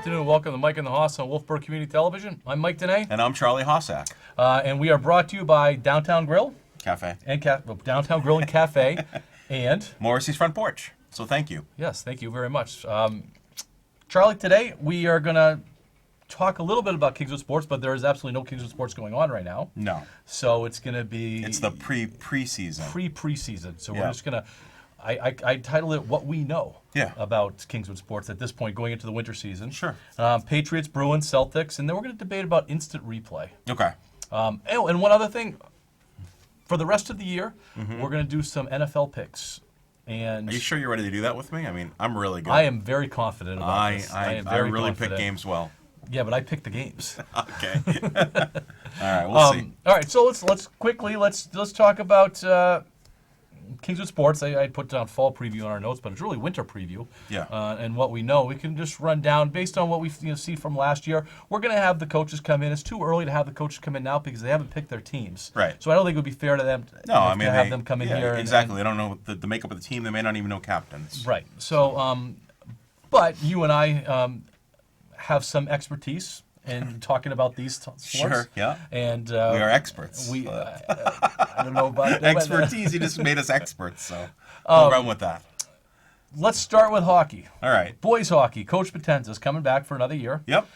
afternoon. Welcome to Mike and the Hoss on Wolfeboro Community Television. I'm Mike Danais. And I'm Charlie Hossack. And we are brought to you by Downtown Grill. Cafe. And Downtown Grill and Cafe. And Morrissey's Front Porch. So thank you. Yes, thank you very much. Charlie, today we are going to talk a little bit about Kingswood Sports, but there is absolutely no Kingswood Sports going on right now. No. So it's going to be... It's the preseason. Preseason. So we're just going to... I title it What We Know about Kingswood Sports at this point going into the winter season. Sure. Patriots, Bruins, Celtics, and then we're going to debate about instant replay. Okay. And one other thing, for the rest of the year, we're going to do some NFL picks. And are you sure you're ready to do that with me? I mean, I'm really good. I am very confident about this. I really pick games well. Yeah, but I pick the games. Okay. All right, we'll see. All right, so let's quickly talk about Kingswood Sports. I put down fall preview on our notes, but it's really winter preview. Yeah. And what we know, we can just run down based on what we see from last year. We're going to have the coaches come in. It's too early to have the coaches come in now because they haven't picked their teams. Right. So I don't think it would be fair to them to have them come in here. Exactly. They don't know the makeup of the team. They may not even know captains. Right. So, but you and I have some expertise in talking about these sports. Sure, yeah. And we are experts. I don't know about expertise. You just made us experts, so we'll run with that. Let's start with hockey. All right. Boys hockey. Coach Potenza is coming back for another year. Yep.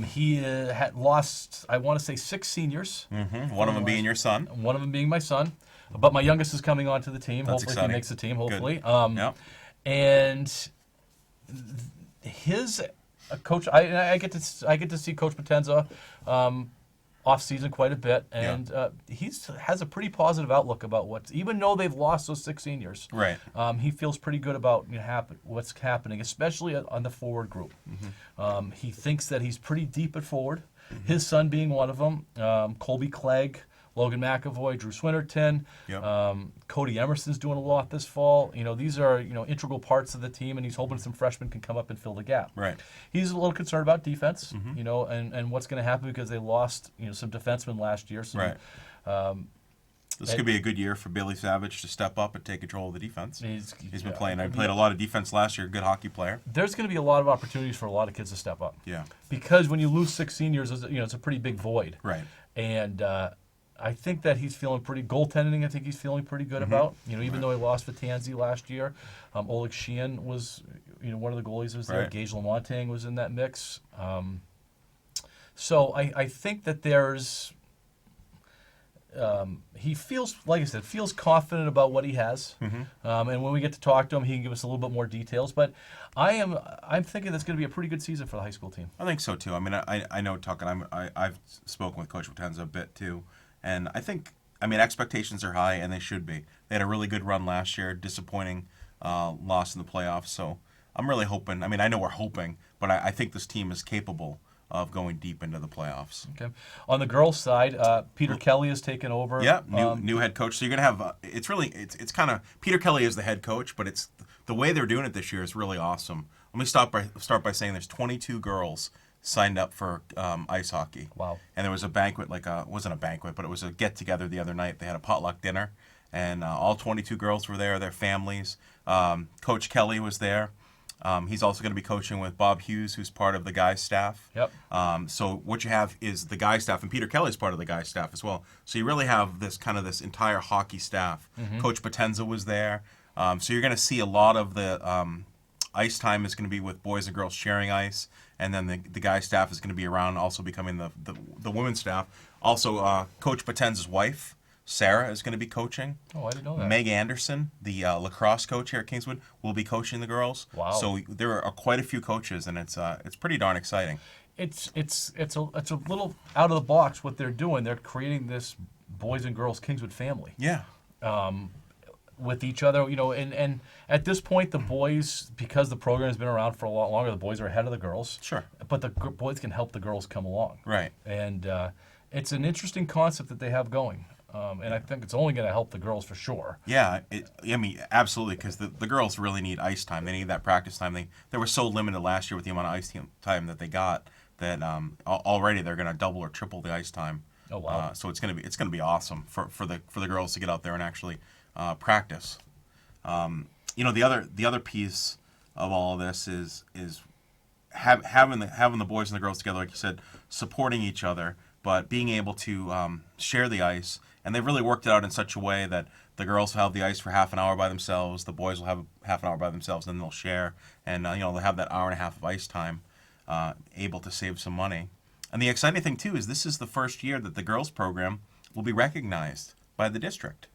He had lost, I want to say, 6 seniors. Mm-hmm. One of them being your son. One of them being my son. But my youngest is coming onto the team. That's hopefully exciting. He makes the team, hopefully. Yep. And his coach, I get to see Coach Potenza off season quite a bit, and he has a pretty positive outlook about even though they've lost those 6 seniors. Right. He feels pretty good about what's happening, especially on the forward group. Mm-hmm. He thinks that he's pretty deep at forward. Mm-hmm. His son being one of them, Colby Clegg, Logan McAvoy, Drew Swinnerton, Cody Emerson's doing a lot this fall. These are integral parts of the team, and he's hoping some freshmen can come up and fill the gap. Right. He's a little concerned about defense, and what's going to happen because they lost some defensemen last year. So, right. This could be a good year for Billy Savage to step up and take control of the defense. He's been playing. I played a lot of defense last year. Good hockey player. There's going to be a lot of opportunities for a lot of kids to step up. Yeah. Because when you lose 6 seniors, it's a pretty big void. Right. And I think that he's feeling pretty goaltending. I think he's feeling pretty good about. Even though he lost Vitanzi last year, Oleg Sheehan was one of the goalies was there. Right. Gage Lamontagne was in that mix. So I think that there's he feels, like I said, confident about what he has. And when we get to talk to him, he can give us a little bit more details. But I'm thinking that's going to be a pretty good season for the high school team. I think so too. I mean, I know talking. I've spoken with Coach Potenza a bit too. And I think, expectations are high, and they should be. They had a really good run last year, disappointing loss in the playoffs. So I'm really hoping. I know we're hoping, but I think this team is capable of going deep into the playoffs. Okay. On the girls' side, Peter Kelly has taken over. Yeah, new head coach. So you're going to have, it's kind of, Peter Kelly is the head coach, but it's the way they're doing it this year is really awesome. Let me start by saying there's 22 girls signed up for ice hockey. Wow. And there was a banquet, it wasn't a banquet, but it was a get-together the other night. They had a potluck dinner, and all 22 girls were there, their families. Coach Kelly was there. He's also going to be coaching with Bob Hughes, who's part of the guys' staff. Yep. So what you have is the guys' staff, and Peter Kelly's part of the guys' staff as well. So you really have this entire hockey staff. Mm-hmm. Coach Potenza was there. So you're going to see a lot of the ice time is going to be with boys and girls sharing ice. And then the guys' staff is going to be around, also becoming the women's staff. Also, Coach Potenza's wife, Sarah, is going to be coaching. Oh, I didn't know that. Meg Anderson, the lacrosse coach here at Kingswood, will be coaching the girls. Wow. So there are quite a few coaches, and it's pretty darn exciting. It's a little out of the box what they're doing. They're creating this boys and girls Kingswood family. Yeah. With each other, and at this point, the boys, because the program has been around for a lot longer, the boys are ahead of the girls. Sure. But the boys can help the girls come along. Right. And it's an interesting concept that they have going. And I think it's only going to help the girls for sure. Yeah, absolutely, because the girls really need ice time. They need that practice time. They were so limited last year with the amount of ice time that they got that already they're going to double or triple the ice time. Oh wow! So it's going to be awesome for the girls to get out there and actually practice. The other piece of all of this is having the boys and the girls together, like you said, supporting each other, but being able to share the ice. And they've really worked it out in such a way that the girls will have the ice for half an hour by themselves, the boys will have half an hour by themselves, and then they'll share. And they'll have that hour and a half of ice time, able to save some money. And the exciting thing too is this is the first year that the girls program will be recognized by the district.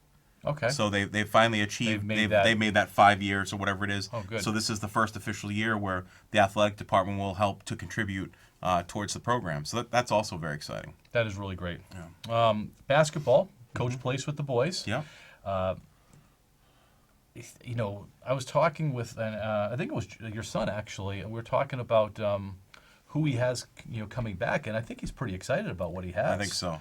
Okay. So they finally achieved. They made that 5 years or whatever it is. Oh, good. So this is the first official year where the athletic department will help to contribute towards the program. So that's also very exciting. That is really great. Yeah. Basketball, Coach plays with the boys. Yeah. I was talking with, I think it was your son actually, and we were talking about who he has, coming back, and I think he's pretty excited about what he has. I think so.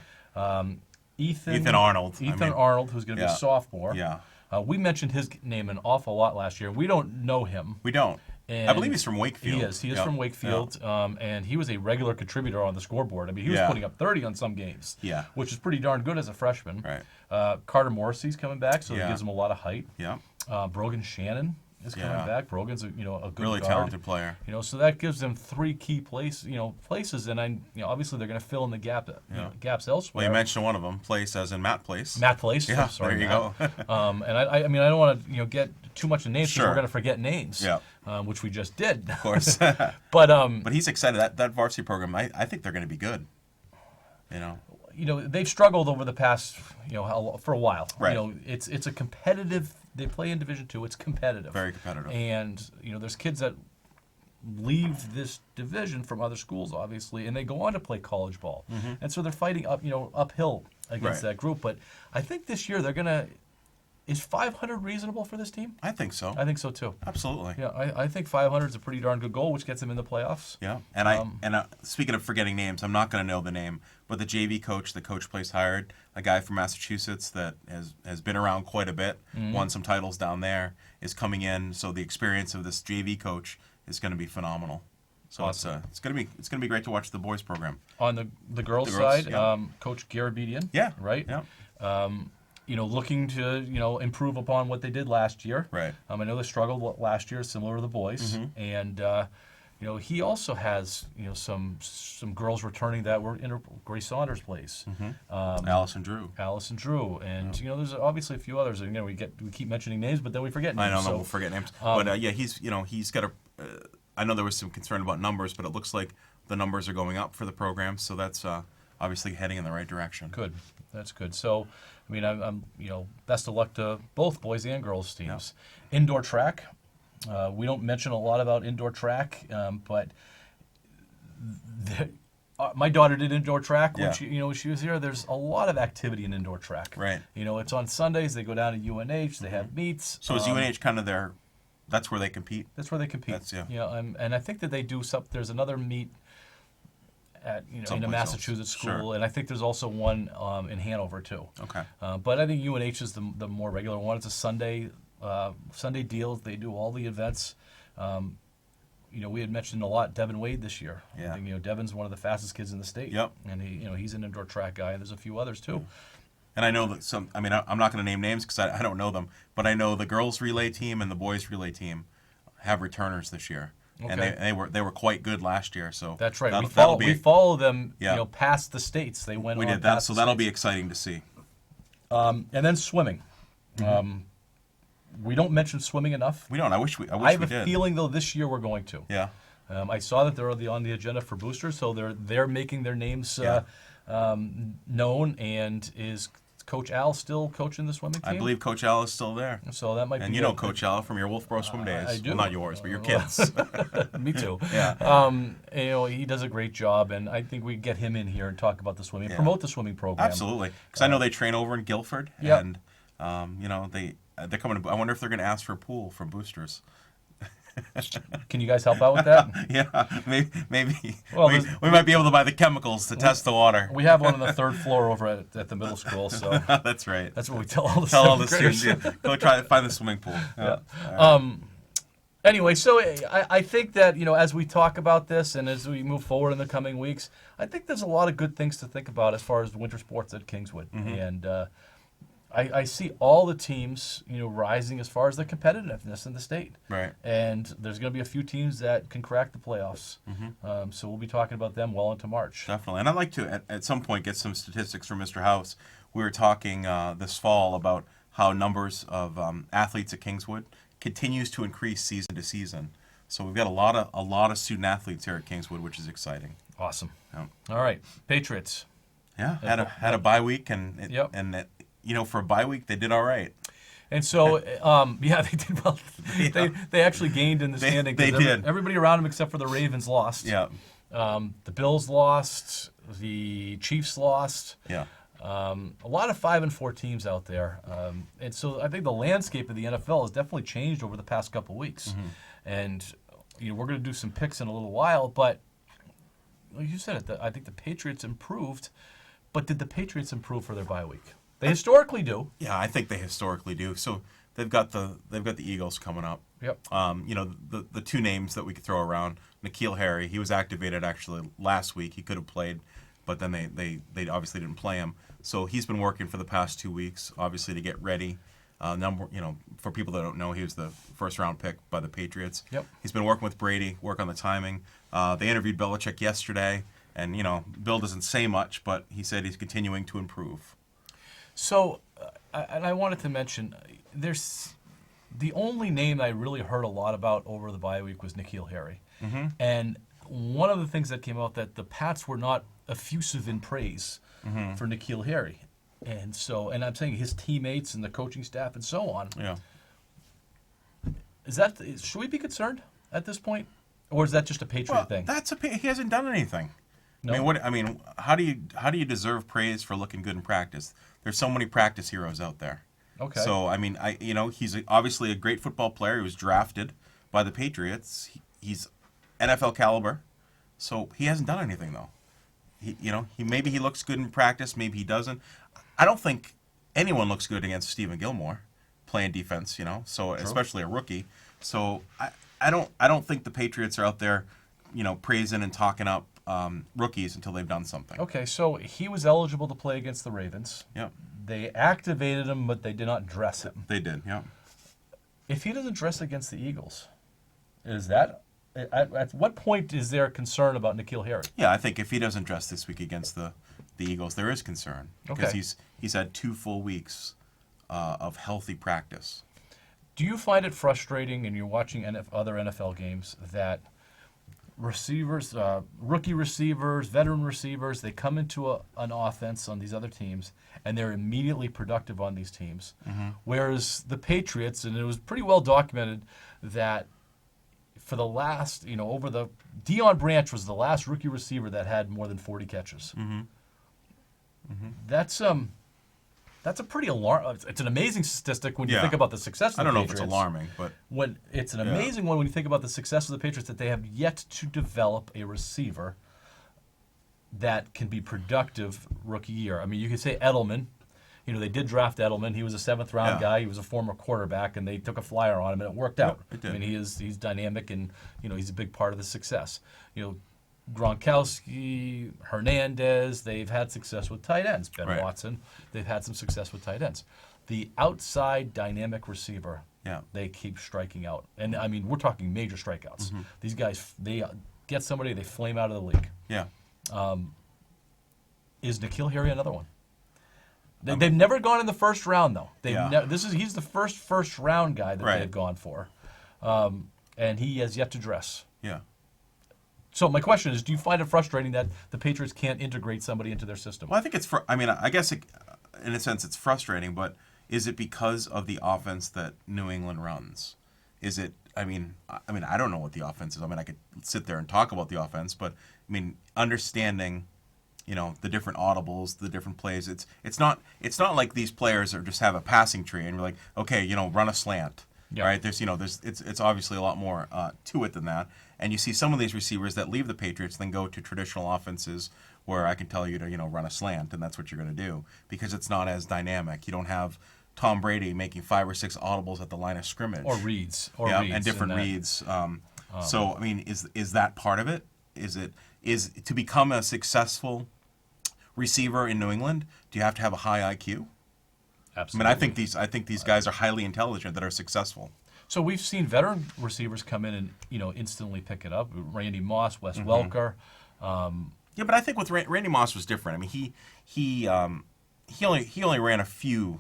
Ethan Arnold. Arnold, who's going to be a sophomore. Yeah. We mentioned his name an awful lot last year. We don't know him. We don't. And I believe he's from Wakefield. He is. He is from Wakefield, and he was a regular contributor on the scoreboard. I mean, he was putting up 30 on some games, which is pretty darn good as a freshman. Right. Carter Morrissey's coming back, so that gives him a lot of height. Yeah. Brogan Shannon is coming back. Brogan's a good really guard. talented player. So that gives them three key places, and obviously they're going to fill in the gaps elsewhere. Well, you mentioned one of them, Place, as in Matt Place. Matt Place. Yeah, sorry, there you Matt. go. And I don't want to get too much in names because Sure. we're going to forget names. Yeah. Which we just did. Of course. But he's excited. That varsity program, I think they're going to be good. They've struggled over the past for a while. Right. It's a competitive. They play in Division II. It's competitive. Very competitive. And there's kids that leave this division from other schools, obviously, and they go on to play college ball, and so they're fighting uphill against that group. But I think this year they're gonna. Is 500 reasonable for this team? I think so. I think so too. Absolutely. Yeah, I think 500 is a pretty darn good goal, which gets them in the playoffs. Yeah, and speaking of forgetting names, I'm not going to know the name, but the JV coach, the Coach Place hired, a guy from Massachusetts that has been around quite a bit, won some titles down there, is coming in. So the experience of this JV coach is going to be phenomenal. So awesome. It's going to be great to watch the boys program. On the girls' side, yeah. Coach Garabedian. Yeah. Right. Yeah. Looking to improve upon what they did last year. Right. I know they struggled last year, similar to the boys, and he also has some girls returning that were in Grace Saunders' place. Allison Drew, and there's obviously a few others. And we keep mentioning names, but then we forget names. I know, we'll forget names. But he's got a. I know there was some concern about numbers, but it looks like the numbers are going up for the program, so that's obviously heading in the right direction. Good, that's good. So. I'm best of luck to both boys and girls teams. Yeah. Indoor track. We don't mention a lot about indoor track, but my daughter did indoor track when she was here. There's a lot of activity in indoor track. Right. It's on Sundays. They go down to UNH. They have meets. So is UNH kind of that's where they compete? That's where they compete. And I think that they do something. There's another meet at in a Massachusetts school, and I think there's also one in Hanover too. Okay. But I think UNH is the more regular one. It's a Sunday deal. They do all the events. We had mentioned a lot Devin Wade this year. Yeah. I think Devin's one of the fastest kids in the state. Yep. And he's an indoor track guy, and there's a few others too. And I know that I'm not going to name names because I don't know them, but I know the girls relay team and the boys relay team have returners this year. Okay. And they were quite good last year, so that's right. We We follow them, past the states. They went. We did that, so that'll be exciting to see. And then swimming. We don't mention swimming enough. We don't. I wish we did. I have a feeling though this year we're going to. Yeah. I saw that they're on the agenda for boosters, so they're making their names known. And is Coach Al still coaching the swimming team? I believe Coach Al is still there. So that might be. And you know Coach Al from your Wolfeboro swim days. I do. Well, not yours, but your kids. Me too. Yeah. He does a great job, and I think we get him in here and talk about the swimming, promote the swimming program. Absolutely, because I know they train over in Guilford, and they're coming. I wonder if they're going to ask for a pool from boosters. Can you guys help out with that? Yeah, maybe. Well, we might be able to buy the chemicals to test the water. We have one on the third floor over at the middle school, so that's right. That's what we tell all the students. Go try to find the swimming pool. Yeah. Anyway, so I think that as we talk about this and as we move forward in the coming weeks, I think there's a lot of good things to think about as far as winter sports at Kingswood, and I see all the teams, rising as far as the competitiveness in the state. Right. And there's going to be a few teams that can crack the playoffs. So we'll be talking about them well into March. Definitely. And I'd like to, at some point, get some statistics from Mr. House. We were talking this fall about how numbers of athletes at Kingswood continues to increase season to season. So we've got a lot of student athletes here at Kingswood, which is exciting. Awesome. Yeah. All right, Patriots. Yeah, had a bye week, and for a bye week they did all right. And so, they did well. They actually gained in the standing. They did. Everybody around them except for the Ravens lost. Yeah. The Bills lost. The Chiefs lost. Yeah. A lot of 5-4 teams out there, and so I think the landscape of the NFL has definitely changed over the past couple of weeks. And we're going to do some picks in a little while, but like you said, I think the Patriots improved. But did the Patriots improve for their bye week? They historically do. Yeah, I think they historically do. So they've got the Eagles coming up. Yep. The two names that we could throw around. N'Keal Harry, he was activated actually last week. He could have played, but then they obviously didn't play him. So he's been working for the past 2 weeks, obviously to get ready. For people that don't know, he was the first round pick by the Patriots. Yep. He's been working with Brady, work on the timing. They interviewed Belichick yesterday, and Bill doesn't say much, but he said he's continuing to improve. So, and I wanted to mention, there's the only name I really heard a lot about over the bye week was N'Keal Harry. And one of the things that came out that the Pats were not effusive in praise for N'Keal Harry. And so, and I'm saying his teammates and the coaching staff and so on. Yeah. Should we be concerned at this point? Or is that just a Patriot thing? He hasn't done anything. No. How do you deserve praise for looking good in practice? There's so many practice heroes out there. Okay. So he's obviously a great football player. He was drafted by the Patriots. He's NFL caliber. So he hasn't done anything though. Maybe he looks good in practice, maybe he doesn't. I don't think anyone looks good against Stephen Gilmore playing defense, so true. Especially a rookie. So I don't think the Patriots are out there, praising and talking up rookies until they've done something. Okay, so he was eligible to play against the Ravens. Yeah. They activated him, but they did not dress him. They did, yeah. If he doesn't dress against the Eagles, at what point is there concern about N'Keal Harry? Yeah, I think if he doesn't dress this week against the Eagles, there is concern. Because he's had 2 full weeks of healthy practice. Do you find it frustrating, and you're watching other NFL games, that receivers, rookie receivers, veteran receivers, they come into an offense on these other teams, and they're immediately productive on these teams? Whereas the Patriots, and it was pretty well documented that for the last, Deion Branch was the last rookie receiver that had more than 40 catches. That's a pretty alarming. It's an amazing statistic when you think about the success of the Patriots. I don't know if it's alarming, but when it's an amazing one when you think about the success of the Patriots, that they have yet to develop a receiver that can be productive rookie year. I mean, you could say Edelman. They did draft Edelman. He was a 7th round guy. He was a former quarterback, and they took a flyer on him, and it worked out. It did. I mean, he's dynamic, and he's a big part of the success. Gronkowski, Hernandez, they've had success with tight ends. Ben Watson, they've had some success with tight ends. The outside dynamic receiver, they keep striking out. And, I mean, we're talking major strikeouts. These guys, they get somebody, they flame out of the league. Yeah. Is N'Keal Harry another one? They've never gone in the first round, though. He's the first round guy that they've gone for. And he has yet to dress. Yeah. So my question is, do you find it frustrating that the Patriots can't integrate somebody into their system? Well, I think I guess in a sense it's frustrating, but is it because of the offense that New England runs? Is it? I don't know what the offense is. I could sit there and talk about the offense, but understanding, the different audibles, the different plays. It's not like these players just have a passing tree and you're like, okay, run a slant. Yeah. Right? It's obviously a lot more to it than that. And you see some of these receivers that leave the Patriots then go to traditional offenses where I can tell you to, run a slant, and that's what you're going to do because it's not as dynamic. You don't have Tom Brady making 5 or 6 audibles at the line of scrimmage. Or reads. And different reads. So, is that part of it? Is to become a successful receiver in New England, do you have to have a high IQ? Absolutely. I mean, I think these guys are highly intelligent that are successful. So we've seen veteran receivers come in and instantly pick it up. Randy Moss, Wes Welker. Yeah, but I think with Randy Moss was different. I mean, he only ran a few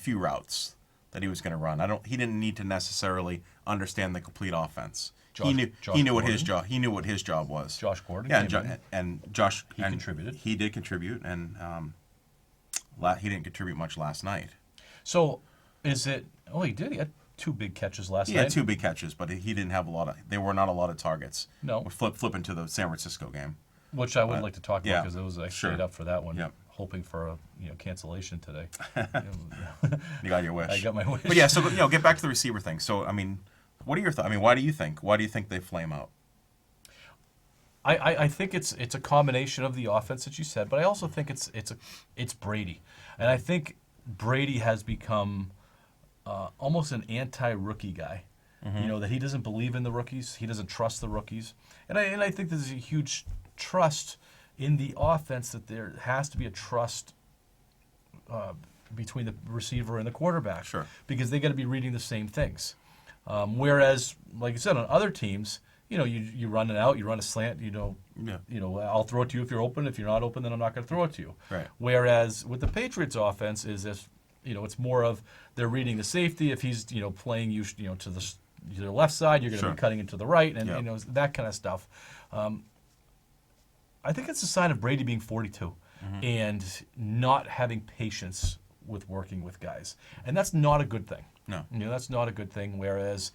routes that he was going to run. He didn't need to necessarily understand the complete offense. He knew what his job was. Josh Gordon. Yeah, and Josh contributed. He did contribute, and he didn't contribute much last night. So is it? Oh, he did. He had 2 big catches last night. He had 2 big catches, but he didn't have a lot of. There were not a lot of targets. No. We're flipping to the San Francisco game, which I would like to talk about yeah, because I sure. stayed up for that one, Yep. hoping for a cancellation today. You got your wish. I got my wish. But yeah, so get back to the receiver thing. So I mean, what are your thoughts? I mean, why do you think they flame out? I think it's a combination of the offense that you said, but I also think it's Brady, and I think Brady has become almost an anti-rookie guy. That he doesn't believe in the rookies, he doesn't trust the rookies, and I think there's a huge trust in the offense that there has to be a trust between the receiver and the quarterback. Sure. Because they got to be reading the same things. Whereas, like I said, on other teams, you run it out, you run a slant, I'll throw it to you if you're open. If you're not open, then I'm not going to throw it to you. Right. Whereas with the Patriots offense it's more of they're reading the safety. If he's, playing you, to the left side, you're going to Sure. be cutting into the right, and Yep. that kind of stuff. I think it's a sign of Brady being 42 and not having patience with working with guys, and that's not a good thing. No. That's not a good thing. Whereas,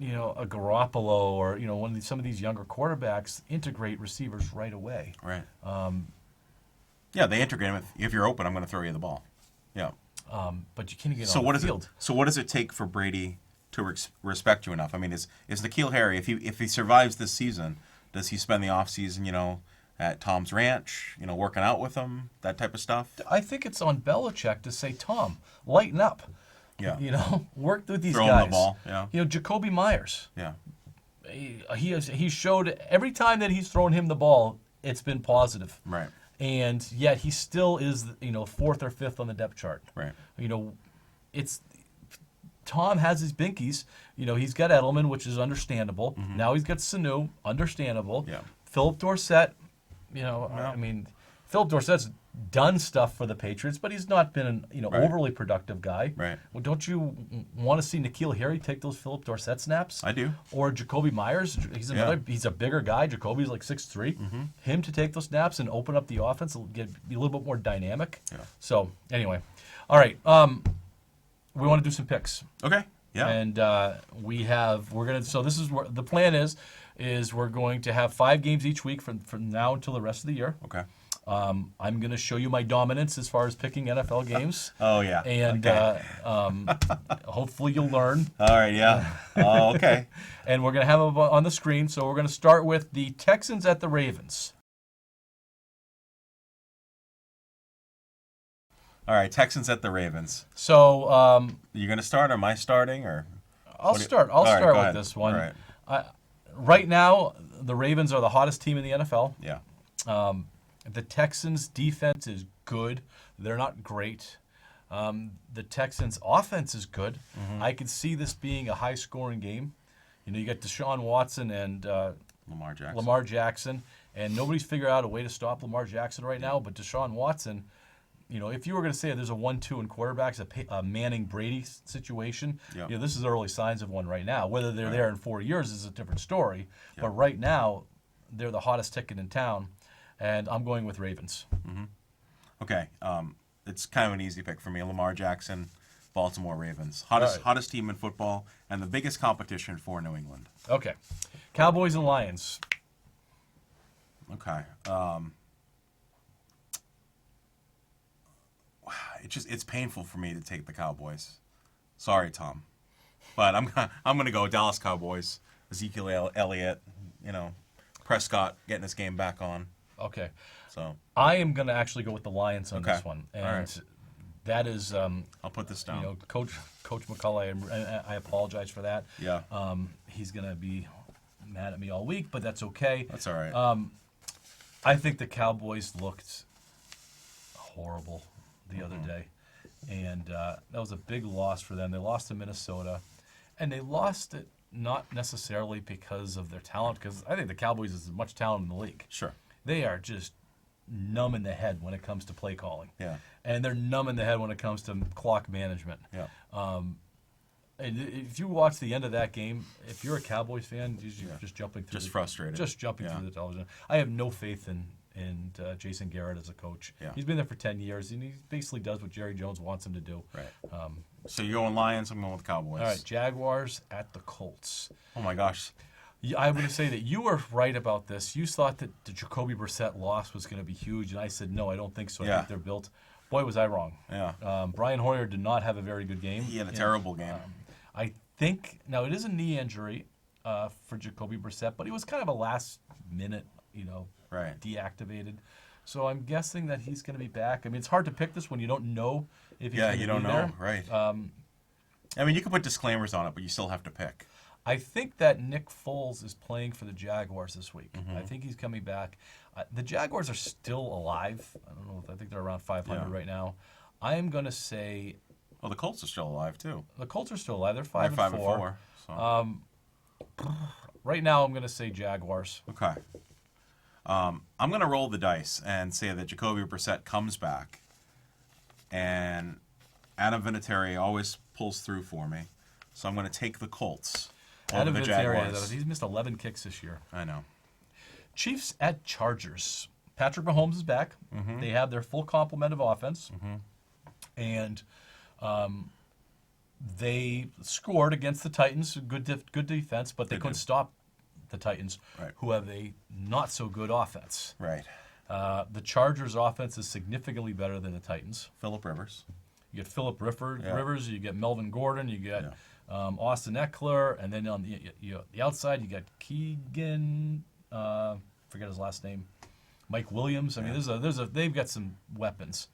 a Garoppolo or some of these younger quarterbacks integrate receivers right away. Right. Yeah, they integrate him. If you're open, I'm going to throw you the ball. Yeah. But you can't get So on what the is field. it? So what does it take for Brady to respect you enough? I mean, is N'Keal Harry, if he survives this season, does he spend the offseason, at Tom's Ranch, working out with him, that type of stuff? I think it's on Belichick to say, Tom, lighten up. Yeah. Work with these Throw guys. him the ball. Yeah. Jacoby Myers. Yeah. He showed every time that he's thrown him the ball, it's been positive. Right. And yet he still is, 4th or 5th on the depth chart. Right. It's Tom has his binkies. He's got Edelman, which is understandable. Now he's got Sanu, understandable. Yeah. Philip Dorsett, I mean, Philip Dorsett's done stuff for the Patriots, but he's not been an Right. overly productive guy. Right. Well, don't you want to see N'Keal Harry take those Philip Dorsett snaps? I do. Or Jacoby Myers, he's a bigger guy. Jacoby's like 6'3". Him to take those snaps and open up the offense, be a little bit more dynamic. Yeah. So anyway, all right. We want to do some picks. Okay. Yeah. And so this is where the plan is we're going to have 5 games each week from now until the rest of the year. Okay. I'm going to show you my dominance as far as picking NFL games. Oh yeah. And okay. hopefully you'll learn. All right. Yeah. Oh, okay. And we're going to have them on the screen. So we're going to start with the Texans at the Ravens. All right. Texans at the Ravens. So You going to start? Or am I starting? Or I'll start. I'll start with this one. All right. Right now, the Ravens are the hottest team in the NFL. Yeah. The Texans' defense is good. They're not great. The Texans' offense is good. I could see this being a high-scoring game. You got Deshaun Watson and Lamar Jackson, and nobody's figured out a way to stop Lamar Jackson right now. But Deshaun Watson, if you were going to say there's a 1-2 in quarterbacks, a Manning-Brady situation, this is early signs of one right now. Whether they're there in 4 years is a different story. But right now, they're the hottest ticket in town, and I'm going with Ravens. Okay. It's kind of an easy pick for me. Lamar Jackson, Baltimore Ravens. Hottest team in football and the biggest competition for New England. Okay. Cowboys and Lions. Okay. It's painful for me to take the Cowboys. Sorry, Tom. But I'm going to go Dallas Cowboys. Ezekiel Elliott, Prescott getting this game back on. Okay. So I am going to actually go with the Lions on this one. And all right. that is I'll put this down. Coach McCullough, I apologize for that. Yeah. He's going to be mad at me all week, but that's okay. That's all right. I think the Cowboys looked horrible the other day. And and that was a big loss for them. They lost to Minnesota, and they lost it not necessarily because of their talent, because I think the Cowboys is as much talent in the league. Sure. They are just numb in the head when it comes to play calling. Yeah. And they're numb in the head when it comes to clock management. Yeah. And if you watch the end of that game, if you're a Cowboys fan, you're just jumping through. Just frustrated. Just jumping through the television. I have no faith in Jason Garrett as a coach. Yeah. He's been there for 10 years, and he basically does what Jerry Jones wants him to do. Right. So you're going Lions, I'm going with Cowboys. All right, Jaguars at the Colts. Oh, my gosh. I'm going to say that you were right about this. You thought that the Jacoby Brissett loss was going to be huge, and I said, no, I don't think so. I think they're built. Boy, was I wrong. Yeah. Brian Hoyer did not have a very good game. He had a terrible game. I think, now it is a knee injury for Jacoby Brissett, but he was kind of a last minute, Right. deactivated. So I'm guessing that he's going to be back. I mean, it's hard to pick this when you don't know if he's going to be there. Yeah, you don't know, right. I mean, you can put disclaimers on it, but you still have to pick. I think that Nick Foles is playing for the Jaguars this week. Mm-hmm. I think he's coming back. The Jaguars are still alive. I don't know. I think they're around 500 right now. I am going to say... Well, the Colts are still alive, too. The Colts are still alive. They're 5 They're and 5 4. So. Right now, I'm going to say Jaguars. Okay. I'm going to roll the dice and say that Jacoby Brissett comes back, and Adam Vinatieri always pulls through for me. So I'm going to take the Colts over the Jaguars. He's missed 11 kicks this year. I know. Chiefs at Chargers. Patrick Mahomes is back. Mm-hmm. They have their full complement of offense. Mm-hmm. And they scored against the Titans. Good defense, but they couldn't stop the Titans, who have a not-so-good offense. Right. The Chargers' offense is significantly better than the Titans. Phillip Rivers. You get Phillip Rivers, you get Melvin Gordon, you get Austin Eckler, and then on the outside you got Keegan, forget his last name, Mike Williams. I mean, they've got some weapons.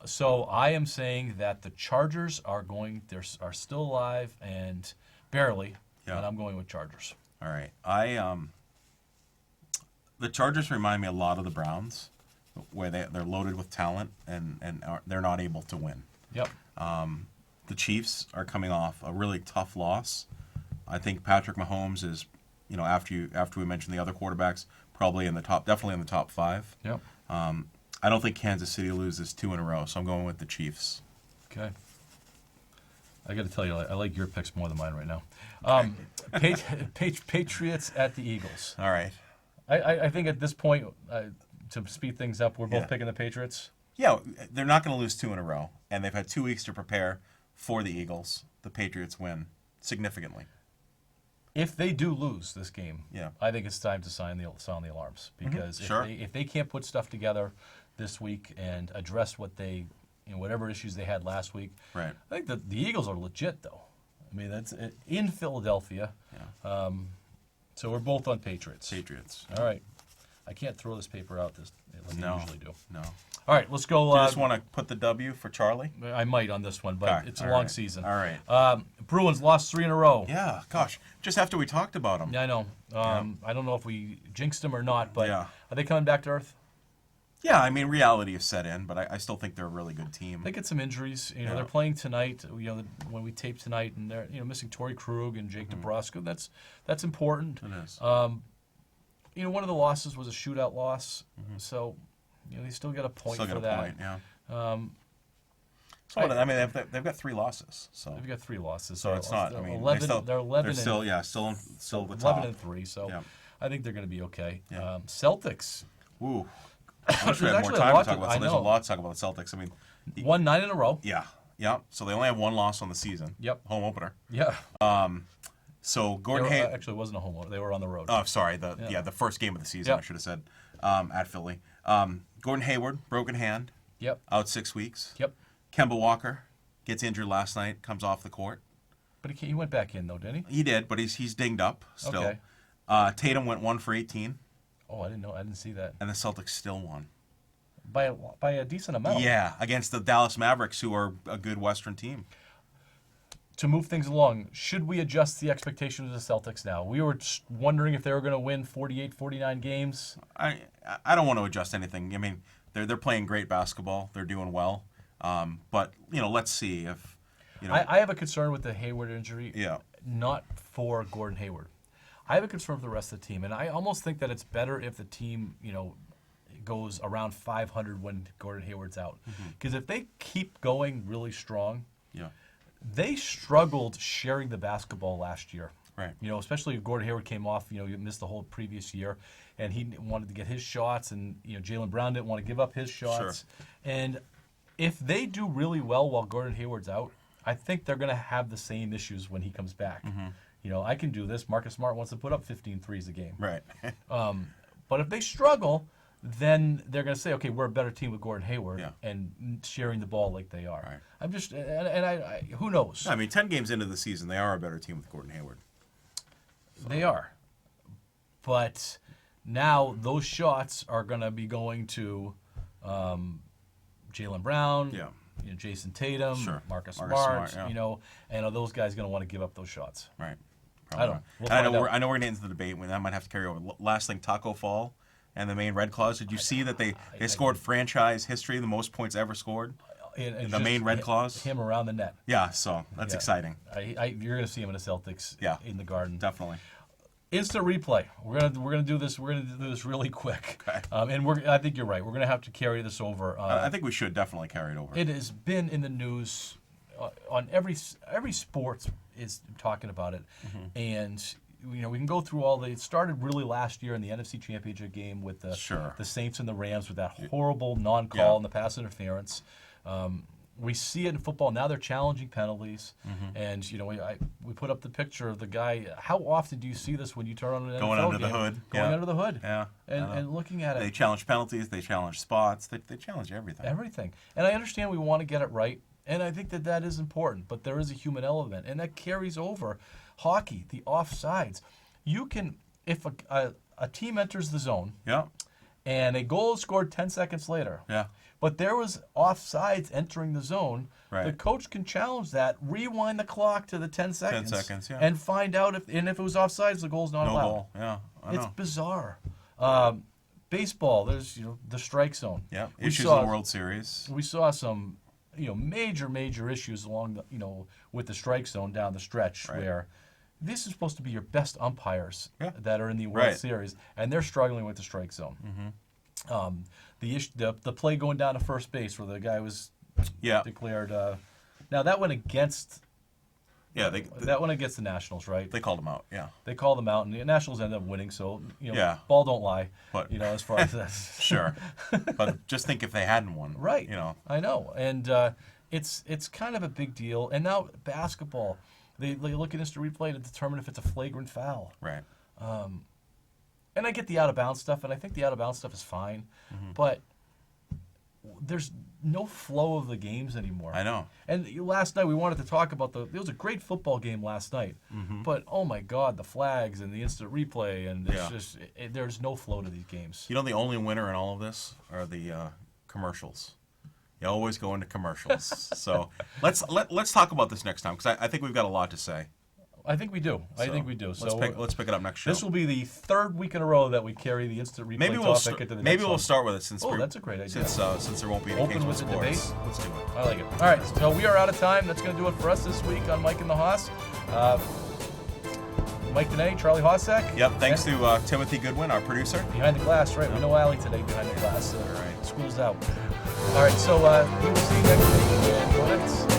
So I am saying that the Chargers are still alive and barely, and I'm going with Chargers. All right. The Chargers remind me a lot of the Browns, where they're loaded with talent and they're not able to win. Yep. The Chiefs are coming off a really tough loss. I think Patrick Mahomes is, after we mentioned the other quarterbacks, probably definitely in the top 5. Yep. I don't think Kansas City loses 2 in a row, so I'm going with the Chiefs. Okay. I got to tell you, I like your picks more than mine right now. Patriots at the Eagles. All right. I think at this point, to speed things up, we're both picking the Patriots. Yeah, they're not going to lose 2 in a row, and they've had 2 weeks to prepare for the Eagles. The Patriots win significantly. If they do lose this game, yeah, I think it's time to sound the alarms, because if they can't put stuff together this week and address whatever issues they had last week, right. I think the Eagles are legit, though. I mean, that's in Philadelphia. Yeah. So we're both on Patriots. Patriots. All right. I can't throw this paper out like I usually do. No. All right, let's go. Do you just want to put the W for Charlie? I might on this one, but it's a long season. All right. Bruins lost 3 in a row. Yeah, gosh. Just after we talked about them. Yeah, I know. I don't know if we jinxed them or not, but are they coming back to earth? Yeah, I mean, reality is set in, but I still think they're a really good team. They get some injuries. They're playing tonight. When we tape tonight, and they're missing Torrey Krug and Jake DeBrusco. That's important. It is. One of the losses was a shootout loss, so they still get a point for that. Point, yeah. They've got 3 losses. So they've got 3 losses. So it's not. I mean, 11. They're 11. They're still the top. 11 and 3. So I think they're going to be okay. Yeah. Celtics. Ooh. I wish we had more time to talk about. So there's a lot to talk about the Celtics. I mean, won 9 in a row. Yeah. So they only have 1 loss on the season. Yep. Home opener. Yeah. So Gordon Hayward. Actually, it wasn't a home opener. They were on the road. Oh, sorry. The first game of the season. I should have said at Philly. Gordon Hayward, broken hand. Yep. Out 6 weeks. Yep. Kemba Walker gets injured last night. Comes off the court. But he went back in though, didn't he? He did, but he's dinged up still. Okay. Tatum went 1 for 18. Oh, I didn't know. I didn't see that. And the Celtics still won. By a decent amount. Yeah, against the Dallas Mavericks, who are a good Western team. To move things along, should we adjust the expectations of the Celtics now? We were wondering if they were going to win 48, 49 games. I don't want to adjust anything. I mean, they're playing great basketball. They're doing well. But let's see if I have a concern with the Hayward injury. Yeah. Not for Gordon Hayward. I have a concern for the rest of the team, and I almost think that it's better if the team, goes around 500 when Gordon Hayward's out. Because if they keep going really strong, they struggled sharing the basketball last year. Right. Especially if Gordon Hayward came off, you missed the whole previous year, and he wanted to get his shots, and Jaylen Brown didn't want to give up his shots. Sure. And if they do really well while Gordon Hayward's out, I think they're going to have the same issues when he comes back. I can do this. Marcus Smart wants to put up 15 threes a game. Right. But if they struggle, then they're going to say, okay, we're a better team with Gordon Hayward and sharing the ball like they are. Right. I'm just, and I who knows? I mean, 10 games into the season, they are a better team with Gordon Hayward. So. They are. But now those shots are going to be going to Jaylen Brown, Jason Tatum, Sure. Marcus Smart, and are those guys going to want to give up those shots? Right. I don't know. We'll I know find we're out. going to get into the debate when that might have to carry over. Last thing, Taco Fall and the Maine Red Claws. Did you see that they scored franchise history, the most points ever scored? And the Maine Red Claws? Him around the net. Yeah, so that's exciting. You're going to see him in the Celtics in the Garden. Definitely. Instant replay. We're gonna do this. We're gonna do this really quick. Okay. And I think you're right. We're gonna have to carry this over. I think we should definitely carry it over. It has been in the news on every sports is talking about it, and we can go through all the. It started really last year in the NFC Championship game with the Saints and the Rams with that horrible non-call and the pass interference. We see it in football now. They're challenging penalties, and we put up the picture of the guy. How often do you see this when you turn on an going NFL under game? the hood, Going under the hood, yeah, and looking at it. They challenge penalties. They challenge spots. They challenge everything. Everything, and I understand we want to get it right, and I think that is important. But there is a human element, and that carries over. Hockey, the offsides. You can, if a team enters the zone, and a goal is scored 10 seconds later. But there was offsides entering the zone. Right. The coach can challenge that, rewind the clock to the 10 seconds. 10 seconds, and find out if it was offsides, the goal's not allowed. No goal, yeah. It's bizarre. Baseball, there's the strike zone. Yeah, issues in the World Series. We saw some major issues along the with the strike zone down the stretch where this is supposed to be your best umpires that are in the World Series, and they're struggling with the strike zone. The play going down to first base where the guy was declared. Now that went against. That went against the Nationals, right? They called him out. Yeah, they called him out, and the Nationals ended up winning. So ball don't lie. But as far as that. Sure, but just think if they hadn't won, right? I know, and it's kind of a big deal. And now basketball, they look at instant replay to determine if it's a flagrant foul. Right. And I get the out-of-bounds stuff, and I think the out-of-bounds stuff is fine. But there's no flow of the games anymore. I know. And last night we wanted to talk about it was a great football game last night. But, oh, my God, the flags and the instant replay, and it's just there's no flow to these games. The only winner in all of this are the commercials. You always go into commercials. So let's talk about this next time, because I think we've got a lot to say. I think we do. So let's pick it up next show. This will be the third week in a row that we carry the instant replay topic into the next Maybe we'll one. start with it since that's a great idea. Since there won't be any Open Kingswood with the Sports. debate. Let's do it. I like it. All right, so we are out of time. That's going to do it for us this week on Mike and the Hoss. Mike Danais, Charlie Hossack. Yep. Thanks to Timothy Goodwin, our producer. Behind the glass, right? We know Allie today behind the glass. All right. School's out. All right, so we will see you next week. And go Knights.